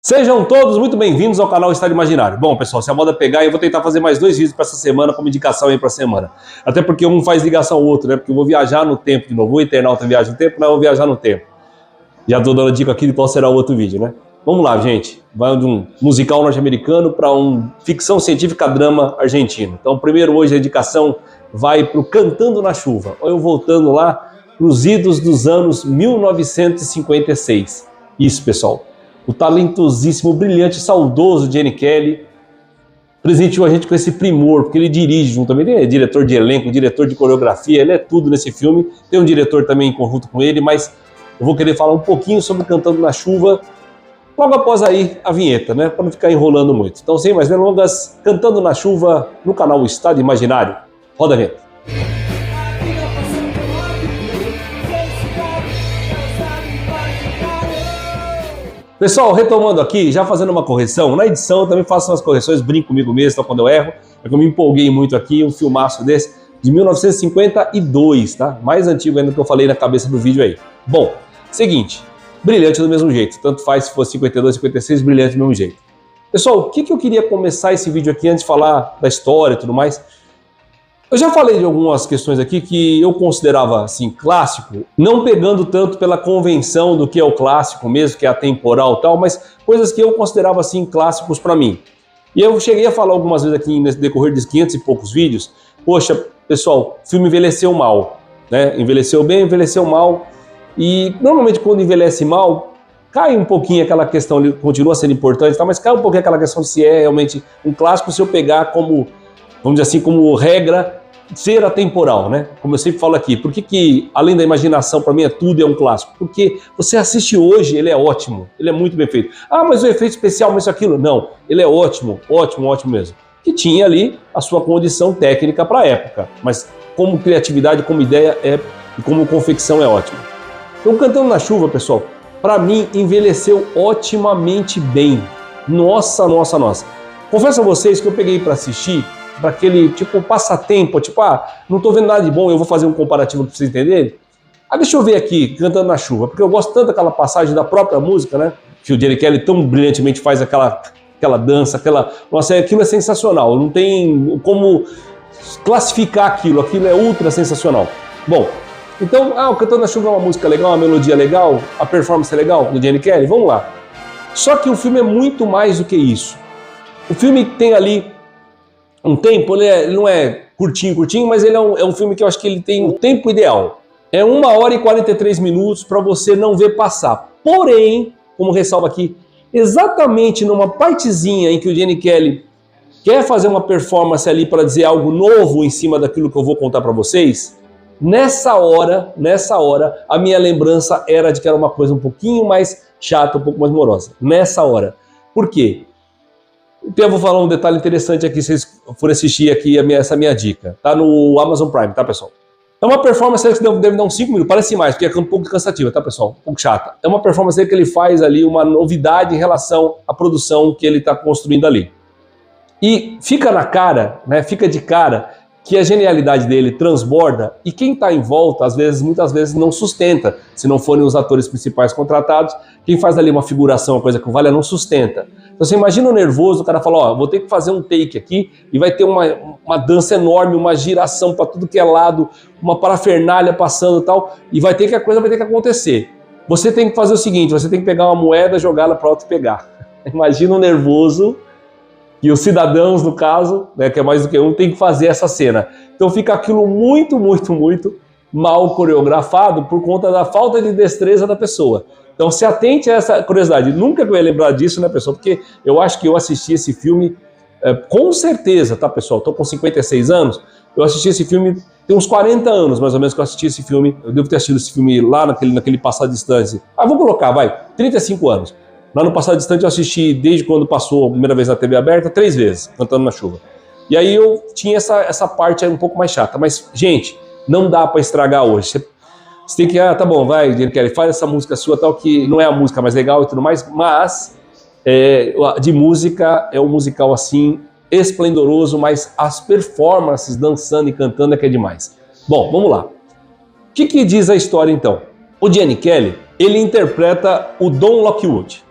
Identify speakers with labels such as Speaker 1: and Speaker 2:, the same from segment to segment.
Speaker 1: Sejam todos muito bem-vindos ao canal Estado Imaginário. Bom, pessoal, se a moda pegar, eu vou tentar fazer mais 2 vídeos para essa semana como indicação aí para a semana. Até porque um faz ligação ao outro, né? Porque eu vou viajar no tempo de novo. O internauta viaja no tempo, mas eu vou viajar no tempo. Já tô dando dica aqui de qual será o outro vídeo, né? Vamos lá, gente. Vai de um musical norte-americano para um ficção científica drama argentino. Então, primeiro hoje a indicação vai para o Cantando na Chuva. Ou eu voltando lá para os idos dos anos 1956. Isso, pessoal. O talentosíssimo, brilhante, saudoso Gene Kelly presenteou a gente com esse primor, porque ele dirige junto também, ele é diretor de elenco, diretor de coreografia, ele é tudo nesse filme. Tem um diretor também em conjunto com ele, mas eu vou querer falar um pouquinho sobre Cantando na Chuva, logo após aí a vinheta, né, para não ficar enrolando muito. Então, sem mais delongas, Cantando na Chuva no canal Estado Imaginário. Roda a vinheta. Pessoal, retomando aqui, já fazendo uma correção, na edição eu também faço umas correções, brinco comigo mesmo, então quando eu erro, é que eu me empolguei muito aqui, um filmaço desse, de 1952, tá? Mais antigo ainda do que eu falei na cabeça do vídeo aí. Bom, seguinte, brilhante do mesmo jeito, tanto faz se for 52, 56, brilhante do mesmo jeito. Pessoal, o que eu queria começar esse vídeo aqui antes de falar da história e tudo mais? Eu já falei de algumas questões aqui que eu considerava, assim, clássico, não pegando tanto pela convenção do que é o clássico mesmo, que é atemporal e tal, mas coisas que eu considerava, assim, clássicos para mim. E eu cheguei a falar algumas vezes aqui nesse decorrer de 500 e poucos vídeos, poxa, pessoal, o filme envelheceu mal, né? Envelheceu bem, envelheceu mal, e normalmente quando envelhece mal, cai um pouquinho aquela questão, ele continua sendo importante, tá? Mas cai um pouquinho aquela questão de se é realmente um clássico, se eu pegar como, vamos dizer assim, como regra, ser atemporal, né? Como eu sempre falo aqui, por que além da imaginação, para mim tudo é um clássico? Porque você assiste hoje, ele é ótimo, ele é muito bem feito. Ah, mas o efeito especial, mas isso, aquilo. Não, ele é ótimo, ótimo, ótimo mesmo. Que tinha ali a sua condição técnica para a época, mas como criatividade, como ideia e como confecção é ótimo. Então, Cantando na Chuva, pessoal, para mim envelheceu otimamente bem. Nossa, nossa, nossa. Confesso a vocês que eu peguei para assistir para aquele tipo passatempo, tipo, não tô vendo nada de bom, eu vou fazer um comparativo para vocês entenderem. Deixa eu ver aqui, Cantando na Chuva, porque eu gosto tanto daquela passagem da própria música, né? Que o Gene Kelly tão brilhantemente faz aquela dança, nossa, aquilo é sensacional, não tem como classificar aquilo é ultra sensacional. Bom, então, o Cantando na Chuva é uma música legal, uma melodia legal, a performance é legal do Gene Kelly, vamos lá. Só que o filme é muito mais do que isso. O filme tem ali um tempo, ele não é curtinho, mas ele é um filme que eu acho que ele tem um tempo ideal. É 1 hora e 43 minutos para você não ver passar. Porém, como ressalva aqui, exatamente numa partezinha em que o Gene Kelly quer fazer uma performance ali para dizer algo novo em cima daquilo que eu vou contar para vocês, nessa hora, a minha lembrança era de que era uma coisa um pouquinho mais chata, um pouco mais morosa. Nessa hora. Por quê? Então eu vou falar um detalhe interessante aqui, se vocês forem assistir aqui essa minha dica. Tá no Amazon Prime, tá, pessoal? É uma performance que deve dar uns 5 minutos, parece mais, porque é um pouco cansativa, tá, pessoal? Um pouco chata. É uma performance que ele faz ali, uma novidade em relação à produção que ele está construindo ali. E fica na cara, né, fica de cara, que a genialidade dele transborda e quem está em volta, muitas vezes não sustenta. Se não forem os atores principais contratados, quem faz ali uma figuração, uma coisa que vale, não sustenta. Então você imagina o nervoso, o cara fala, vou ter que fazer um take aqui e vai ter uma dança enorme, uma giração para tudo que é lado, uma parafernália passando e tal, e a coisa vai ter que acontecer. Você tem que fazer o seguinte, você tem que pegar uma moeda, jogá-la para outro pegar. Imagina o nervoso. E os cidadãos, no caso, né, que é mais do que um, tem que fazer essa cena. Então fica aquilo muito, muito, muito mal coreografado por conta da falta de destreza da pessoa. Então se atente a essa curiosidade. Nunca que eu ia lembrar disso, né, pessoal? Porque eu acho que eu assisti esse filme, com certeza, tá, pessoal? Estou com 56 anos, eu assisti esse filme, tem uns 40 anos, mais ou menos, que eu assisti esse filme. Eu devo ter assistido esse filme lá naquele passado distante. Vou colocar, 35 anos. Lá no passado distante eu assisti, desde quando passou a primeira vez na TV aberta, 3 vezes, Cantando na Chuva. E aí eu tinha essa parte aí um pouco mais chata. Mas, gente, não dá para estragar hoje. Você tem que, tá bom, vai, Gene Kelly, faz essa música sua tal, que não é a música mais legal e tudo mais, mas de música é um musical assim, esplendoroso, mas as performances dançando e cantando é que é demais. Bom, vamos lá. O que diz a história então? O Gene Kelly, ele interpreta o Don Lockwood.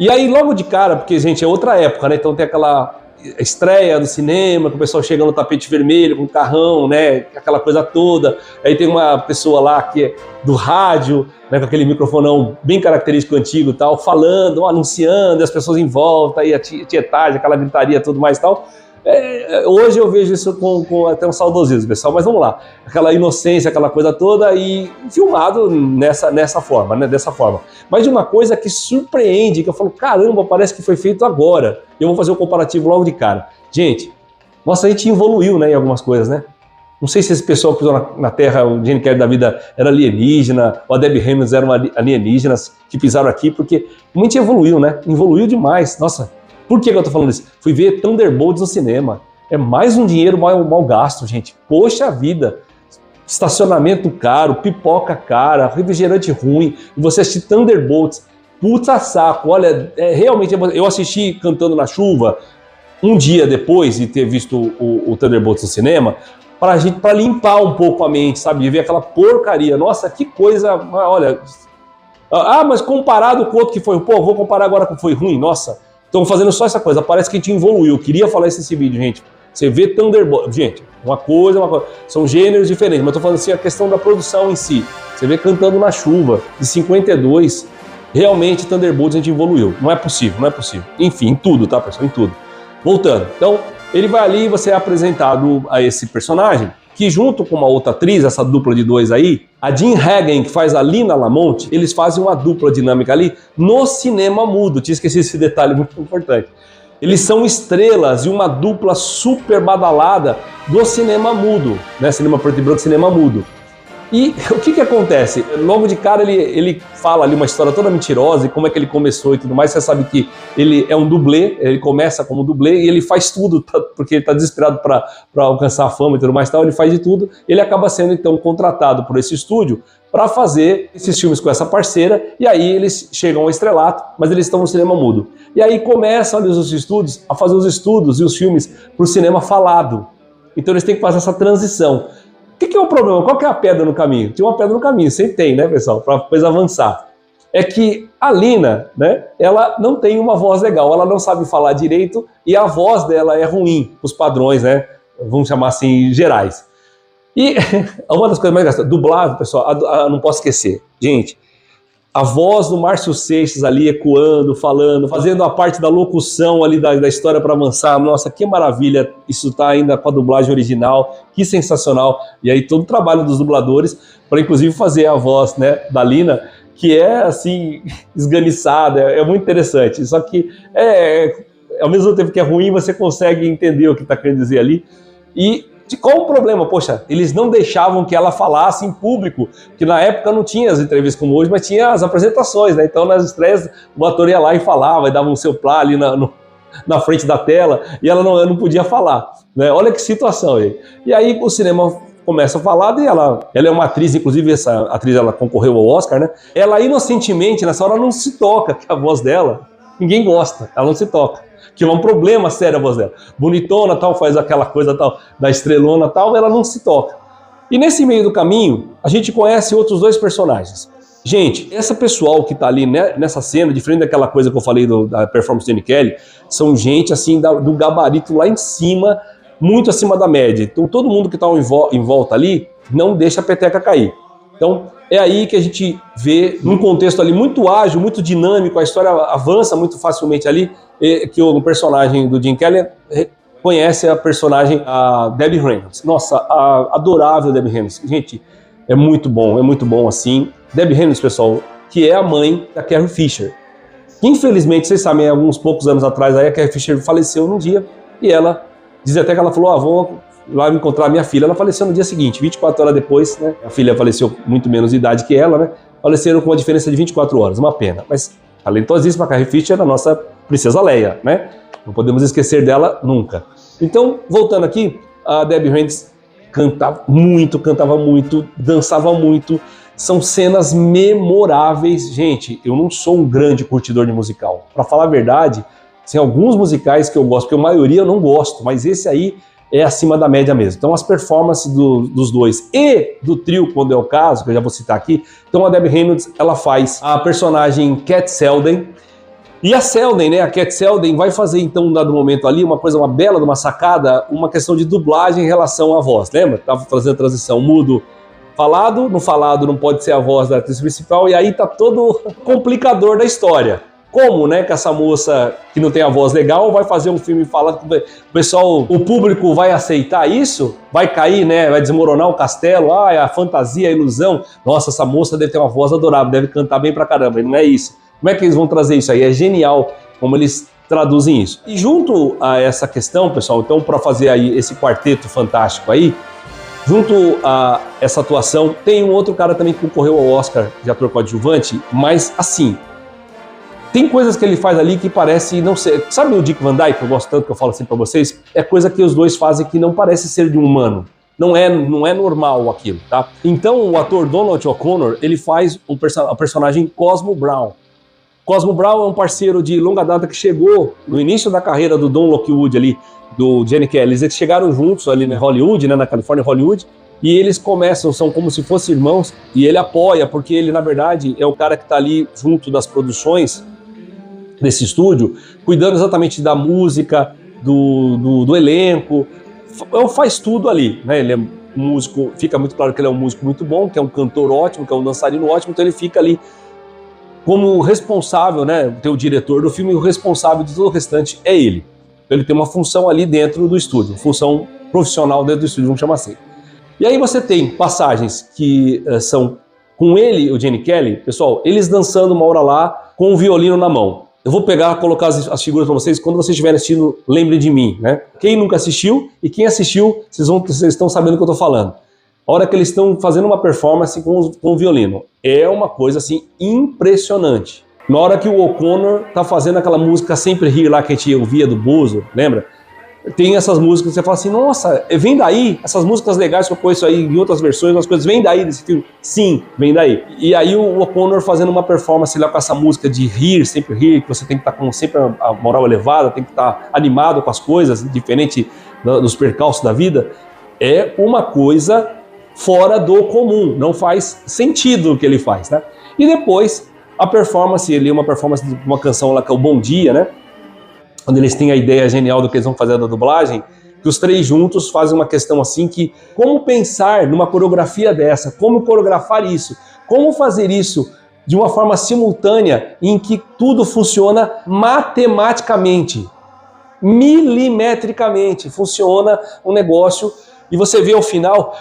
Speaker 1: E aí, logo de cara, porque, gente, é outra época, né? Então tem aquela estreia do cinema, que o pessoal chega no tapete vermelho, com o carrão, né? Aquela coisa toda. Aí tem uma pessoa lá que é do rádio, né? Com aquele microfonão bem característico antigo e tal, falando, anunciando, e as pessoas em volta, aí a tietagem, aquela gritaria, tudo mais e tal. Hoje eu vejo isso com até um saudosismo, pessoal, mas vamos lá. Aquela inocência, aquela coisa toda e filmado nessa forma, né? Dessa forma. Mas de uma coisa que surpreende, que eu falo, caramba, parece que foi feito agora. Eu vou fazer um comparativo logo de cara. Gente, nossa, a gente evoluiu, né, em algumas coisas, né? Não sei se esse pessoal que pisou na Terra, o Gene Kelly da vida, era alienígena, ou a Debbie Reynolds eram alienígenas que pisaram aqui, porque a gente evoluiu, né? Evoluiu demais. Nossa, por que eu tô falando isso? Fui ver Thunderbolts no cinema. É mais um dinheiro mal gasto, gente. Poxa vida. Estacionamento caro, pipoca cara, refrigerante ruim. E você assistir Thunderbolts. Puta saco. Olha, realmente... Eu assisti Cantando na Chuva um dia depois de ter visto o Thunderbolts no cinema, para limpar um pouco a mente, sabe? De ver aquela porcaria. Nossa, que coisa... Olha... Ah, mas comparado com o outro que foi... Pô, vou comparar agora com o que foi ruim. Nossa... Estão fazendo só essa coisa, parece que a gente evoluiu. Eu queria falar isso nesse vídeo, gente. Você vê Thunderbolt, gente, uma coisa, são gêneros diferentes, mas eu tô falando assim, a questão da produção em si. Você vê Cantando na Chuva, de 52, realmente Thunderbolts a gente evoluiu. Não é possível, não é possível. Enfim, em tudo, tá, pessoal? Em tudo. Voltando. Então, ele vai ali e você é apresentado a esse personagem, que junto com uma outra atriz, essa dupla de dois aí, a Jean Hagen, que faz a Lina Lamont, eles fazem uma dupla dinâmica ali no cinema mudo. Tinha esquecido esse detalhe muito importante. Eles são estrelas e uma dupla super badalada do cinema mudo, né? Cinema preto e branco, cinema mudo. E o que acontece? Logo de cara ele fala ali uma história toda mentirosa e como é que ele começou e tudo mais. Você sabe que ele é um dublê, ele começa como dublê e ele faz tudo, porque ele está desesperado para alcançar a fama e tudo mais, tal, ele faz de tudo. Ele acaba sendo então contratado por esse estúdio para fazer esses filmes com essa parceira e aí eles chegam ao estrelato, mas eles estão no cinema mudo. E aí começam ali os estúdios a fazer os estudos e os filmes para o cinema falado. Então eles têm que fazer essa transição. O que é o problema? Qual que é a pedra no caminho? Tinha uma pedra no caminho, sempre tem, né, pessoal, para depois avançar. É que a Lina, né, ela não tem uma voz legal, ela não sabe falar direito e a voz dela é ruim, os padrões, né, vamos chamar assim, gerais. E uma das coisas mais engraçadas, dublado, pessoal, não posso esquecer, gente, a voz do Márcio Seixas ali ecoando, falando, fazendo a parte da locução ali da história para avançar. Nossa, que maravilha, isso tá ainda com a dublagem original, que sensacional. E aí todo o trabalho dos dubladores para inclusive fazer a voz, né, da Lina, que é assim, esganiçada, é muito interessante. Só que ao mesmo tempo que é ruim, você consegue entender o que está querendo dizer ali. E qual o problema? Poxa, eles não deixavam que ela falasse em público, que na época não tinha as entrevistas como hoje, mas tinha as apresentações, né? Então nas estreias o ator ia lá e falava, e dava um seu plá ali na frente da tela, e ela não podia falar, né? Olha que situação aí. E aí o cinema começa a falar, e ela é uma atriz, inclusive essa atriz ela concorreu ao Oscar, né? Ela inocentemente, nessa hora, não se toca, que a voz dela, ninguém gosta, ela não se toca. Que é um problema sério a voz dela. Bonitona, tal, faz aquela coisa tal, da estrelona, tal, ela não se toca. E nesse meio do caminho, a gente conhece outros dois personagens. Gente, essa pessoal que tá ali nessa cena, diferente daquela coisa que eu falei da performance do Gene Kelly, são gente assim do gabarito lá em cima, muito acima da média. Então todo mundo que tá em volta ali não deixa a peteca cair. Então é aí que a gente vê, num contexto ali muito ágil, muito dinâmico, a história avança muito facilmente ali, que o personagem do Gene Kelly conhece a personagem, a Debbie Reynolds. Nossa, a adorável Debbie Reynolds. Gente, é muito bom assim. Debbie Reynolds, pessoal, que é a mãe da Carrie Fisher. Infelizmente, vocês sabem, alguns poucos anos atrás, aí a Carrie Fisher faleceu num dia, e ela, diz até que ela falou, vou lá encontrar a minha filha. Ela faleceu no dia seguinte, 24 horas depois, né? A filha faleceu muito menos de idade que ela, né? Faleceram com uma diferença de 24 horas, uma pena. Mas talentosíssima, a Carrie Fisher, a nossa princesa Leia, né? Não podemos esquecer dela nunca. Então, voltando aqui, a Debbie Reynolds cantava muito, dançava muito. São cenas memoráveis. Gente, eu não sou um grande curtidor de musical. Para falar a verdade, tem alguns musicais que eu gosto, porque a maioria eu não gosto, mas esse aí é acima da média mesmo. Então as performances dos dois e do trio, quando é o caso, que eu já vou citar aqui, então a Debbie Reynolds, ela faz a personagem Cat Selden, E a Selden, né, a Cat Selden, vai fazer então, um dado momento ali, uma bela de uma sacada, uma questão de dublagem em relação à voz, lembra? Tava fazendo a transição mudo falado, no falado não pode ser a voz da atriz principal, e aí tá todo complicador da história. Como, né, que essa moça que não tem a voz legal vai fazer um filme falado, o pessoal, o público vai aceitar isso? Vai cair, né, vai desmoronar o castelo, a fantasia, a ilusão, nossa, essa moça deve ter uma voz adorável, deve cantar bem pra caramba, e não é isso. Como é que eles vão trazer isso aí? É genial como eles traduzem isso. E junto a essa questão, pessoal, então para fazer aí esse quarteto fantástico aí, junto a essa atuação, tem um outro cara também que concorreu ao Oscar de ator coadjuvante, mas assim, tem coisas que ele faz ali que parece não ser... Sabe o Dick Van Dyke, que eu gosto tanto, que eu falo assim pra vocês? É coisa que os dois fazem que não parece ser de um humano. Não é normal aquilo, tá? Então o ator Donald O'Connor, ele faz o personagem Cosmo Brown. Cosmo Brown é um parceiro de longa data que chegou no início da carreira do Don Lockwood ali, do Gene Kelly. Eles chegaram juntos ali na Hollywood, né, na Califórnia, Hollywood, e eles começam, são como se fossem irmãos, e ele apoia, porque ele, na verdade, é o cara que está ali junto das produções desse estúdio, cuidando exatamente da música, do elenco, faz tudo ali, né? Ele é um músico, fica muito claro que ele é um músico muito bom, que é um cantor ótimo, que é um dançarino ótimo, então ele fica ali como responsável, né? Tem o diretor do filme e o responsável de todo o restante é ele. Então ele tem uma função ali dentro do estúdio, função profissional dentro do estúdio, vamos chamar assim. E aí você tem passagens que são com ele e o Gene Kelly, pessoal, eles dançando uma hora lá com o violino na mão. Eu vou pegar, colocar as figuras para vocês, quando vocês estiverem assistindo, lembrem de mim, né? Quem nunca assistiu e quem assistiu, vocês estão sabendo o que eu estou falando. A hora que eles estão fazendo uma performance com o violino, é uma coisa assim impressionante. Na hora que o O'Connor tá fazendo aquela música Sempre Rir lá que a gente ouvia do Bozo, lembra? Tem essas músicas que você fala assim, nossa, vem daí, essas músicas legais que eu conheço aí em outras versões, umas coisas, vem daí desse filme? Sim, vem daí. E aí o O'Connor fazendo uma performance lá com essa música de rir, sempre rir, que você tem que estar com sempre a moral elevada, tem que estar animado com as coisas, diferente dos percalços da vida, é uma coisa fora do comum, não faz sentido o que ele faz, né? E depois a performance, ele é uma performance de uma canção lá que é o Bom Dia, né? Quando eles têm a ideia genial do que eles vão fazer da dublagem, que os três juntos fazem uma questão assim que, como pensar numa coreografia dessa, como coreografar isso, como fazer isso de uma forma simultânea em que tudo funciona matematicamente, milimetricamente, funciona um negócio e você vê ao final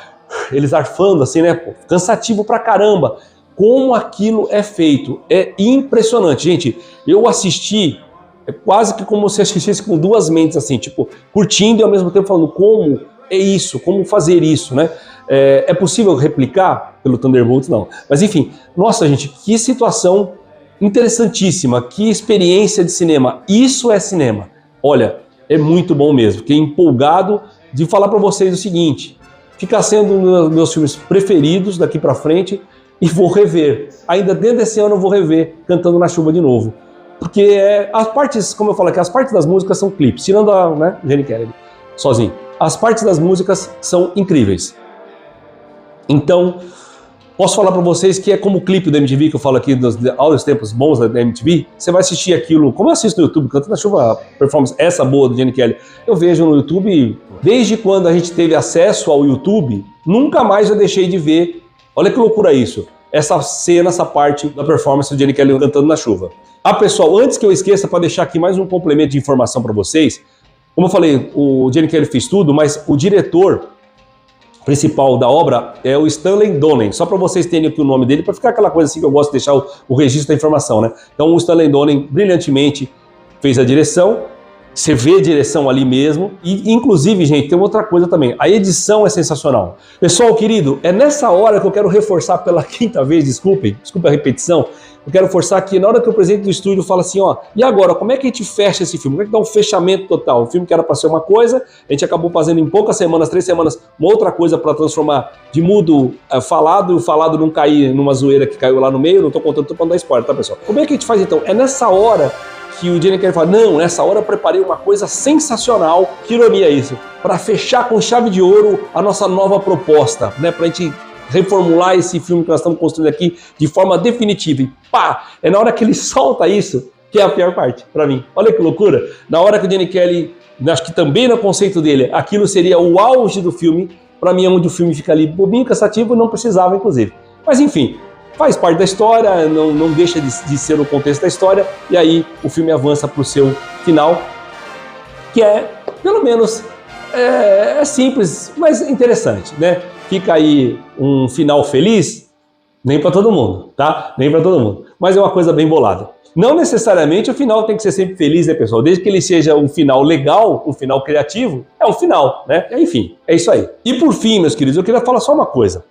Speaker 1: eles arfando assim, né, pô, cansativo pra caramba, como aquilo é feito, é impressionante, gente, eu assisti, é quase que como se assistisse com duas mentes assim, tipo, curtindo e ao mesmo tempo falando como é isso, como fazer isso, né? É possível replicar pelo Thunderbolts? Não. Mas enfim, nossa gente, que situação interessantíssima, que experiência de cinema. Isso é cinema. Olha, é muito bom mesmo. Fiquei empolgado de falar para vocês o seguinte, fica sendo um dos meus filmes preferidos daqui para frente e vou rever. Ainda dentro desse ano eu vou rever Cantando na Chuva de novo. Porque as partes, como eu falo aqui, as partes das músicas são clipes, tirando a, né, Gene Kelly sozinho. As partes das músicas são incríveis. Então, posso falar para vocês que é como o clipe da MTV, que eu falo aqui dos tempos bons da MTV, você vai assistir aquilo, como eu assisto no YouTube, Cantando na Chuva, a performance essa boa do Gene Kelly, eu vejo no YouTube, desde quando a gente teve acesso ao YouTube, nunca mais eu deixei de ver, olha que loucura isso, essa cena, essa parte da performance do Gene Kelly Cantando na Chuva. Ah, pessoal, antes que eu esqueça, para deixar aqui mais um complemento de informação para vocês, como eu falei, o Gene Kelly fez tudo, mas o diretor principal da obra é o Stanley Donen, só para vocês terem aqui o nome dele, para ficar aquela coisa assim que eu gosto de deixar o registro da informação, né? Então o Stanley Donen brilhantemente fez a direção, você vê a direção ali mesmo, e inclusive, gente, tem outra coisa também, a edição é sensacional. Pessoal querido, é nessa hora que eu quero reforçar pela quinta vez, desculpe a repetição, eu quero forçar aqui, na hora que o presidente do estúdio fala assim, ó, e agora, como é que a gente fecha esse filme? Como é que dá um fechamento total? O filme que era para ser uma coisa, a gente acabou fazendo em poucas semanas, 3 semanas, uma outra coisa para transformar de mudo falado, e o falado não cair numa zoeira que caiu lá no meio, não tô contando, tô falando da spoiler, tá, pessoal? Como é que a gente faz então? É nessa hora que o Gene Kelly fala, não, nessa hora eu preparei uma coisa sensacional, que ironia isso, para fechar com chave de ouro a nossa nova proposta, né, pra gente reformular esse filme que nós estamos construindo aqui de forma definitiva. E pá, é na hora que ele solta isso, que é a pior parte pra mim. Olha que loucura. Na hora que o Gene Kelly, acho que também no conceito dele, aquilo seria o auge do filme, pra mim é onde o filme fica ali bobinho, cansativo, não precisava inclusive. Mas enfim, faz parte da história, não deixa de ser o contexto da história, e aí o filme avança pro seu final, que é, pelo menos, é simples, mas interessante, né? Fica aí um final feliz, nem para todo mundo, tá? Nem para todo mundo. Mas é uma coisa bem bolada. Não necessariamente o final tem que ser sempre feliz, né, pessoal? Desde que ele seja um final legal, um final criativo, é um final, né? Enfim, é isso aí. E por fim, meus queridos, eu queria falar só uma coisa.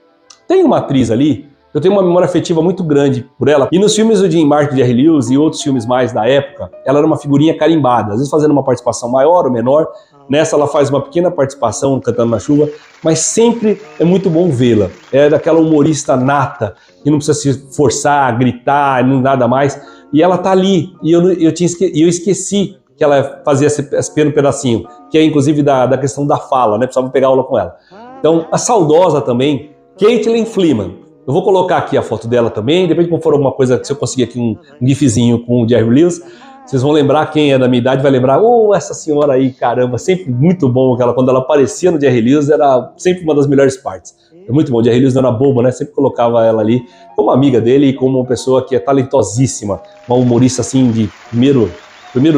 Speaker 1: Tem uma atriz ali, eu tenho uma memória afetiva muito grande por ela, e nos filmes do Jim Martin, Jerry Lewis e outros filmes mais da época, ela era uma figurinha carimbada, às vezes fazendo uma participação maior ou menor. Nessa ela faz uma pequena participação cantando na chuva, mas sempre é muito bom vê-la. É daquela humorista nata, que não precisa se forçar, gritar, nada mais. E ela tá ali, e eu esqueci que ela fazia esse pequeno pedacinho, que é inclusive da questão da fala, né? Precisava pegar aula com ela. Então, a saudosa também, Caitlin Fleeman. Eu vou colocar aqui a foto dela também, depois quando for alguma coisa, se eu conseguir aqui um gifzinho com o Jerry Lewis, vocês vão lembrar, quem é da minha idade vai lembrar, essa senhora aí, caramba, sempre muito bom, quando ela aparecia no Jerry Lewis, era sempre uma das melhores partes. É muito bom, o Jerry Lewis não era bobo, né? Sempre colocava ela ali como amiga dele e como uma pessoa que é talentosíssima, uma humorista assim de primeiro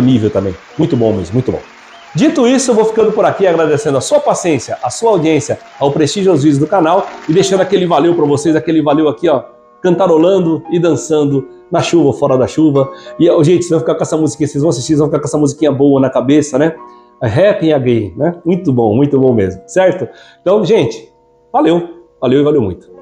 Speaker 1: nível também. Muito bom mesmo, muito bom. Dito isso, eu vou ficando por aqui agradecendo a sua paciência, a sua audiência, ao prestígio aos vídeos do canal e deixando aquele valeu para vocês, aquele valeu aqui, ó, cantarolando e dançando na chuva ou fora da chuva. E, gente, vocês vão ficar com essa musiquinha, vocês vão assistir, vocês vão ficar com essa musiquinha boa na cabeça, né? Happy Again, né? Muito bom mesmo, certo? Então, gente, valeu e valeu muito.